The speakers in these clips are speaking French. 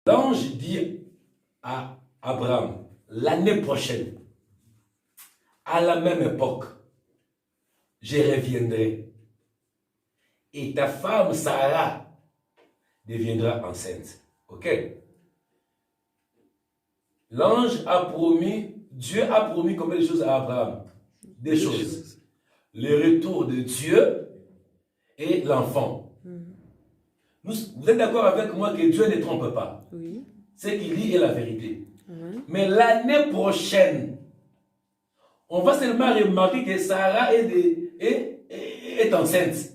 L'ange dit à Abraham, l'année prochaine, à la même époque, je reviendrai. Et ta femme Sarah deviendra enceinte. Ok? L'ange a promis, Dieu a promis combien de choses à Abraham? Des choses. Le retour de Dieu et l'enfant. Vous êtes d'accord avec moi que Dieu ne trompe pas? Oui. Ce qu'il dit est la vérité. Mais l'année prochaine, on va seulement remarquer que Sarah est enceinte.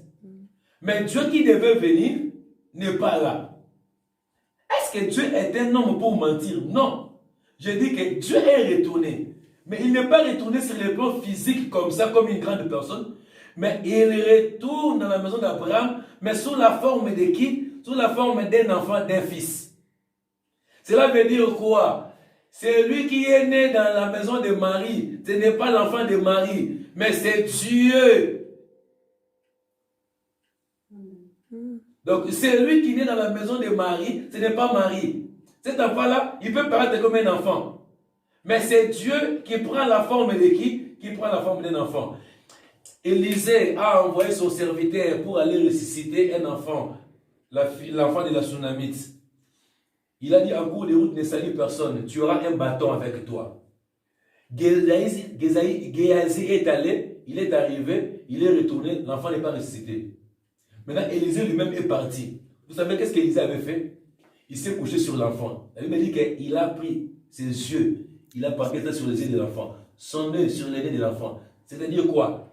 Mais Dieu qui devait venir n'est pas là. Est-ce que Dieu est un homme pour mentir? Non. Je dis que Dieu est retourné. Mais il n'est pas retourné sur le plan physique comme ça, comme une grande personne. Mais il retourne dans la maison d'Abraham, mais sous la forme de qui? Sous la forme d'un enfant, d'un fils. Cela veut dire quoi? C'est lui qui est né dans la maison de Marie. Ce n'est pas l'enfant de Marie, mais c'est Dieu. Donc, c'est lui qui est né dans la maison de Marie, ce n'est pas Marie. Cet enfant-là, il peut paraître comme un enfant. Mais c'est Dieu qui prend la forme de qui? Qui prend la forme d'un enfant. Élisée a envoyé son serviteur pour aller ressusciter un enfant, l'enfant de la Sunamite. Il a dit en cours de route, ne salue personne, tu auras un bâton avec toi. Géhazi est allé, il est arrivé, il est retourné, l'enfant n'est pas ressuscité. Maintenant, Élisée lui-même est parti. Vous savez qu'est-ce qu'Élisée avait fait? Il s'est couché sur l'enfant. Elle m'a dit qu'il a pris ses yeux, il a parqué ça sur les yeux de l'enfant, son œil sur les yeux de l'enfant. C'est-à-dire quoi?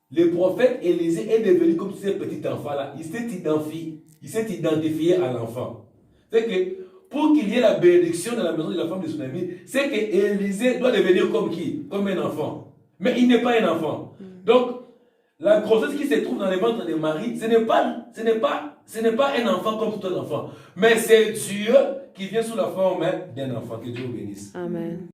Le prophète Élisée est devenu comme ce petit enfant-là. Il s'est identifié à l'enfant. C'est que pour qu'il y ait la bénédiction dans la maison de la femme de son ami, c'est que Élisée doit devenir comme qui? Comme un enfant. Mais il n'est pas un enfant. Donc, la grossesse qui se trouve dans le ventre de Marie, ce n'est pas un enfant comme tout un enfant. Mais c'est Dieu qui vient sous la forme d'un enfant. Que Dieu vous bénisse. Amen.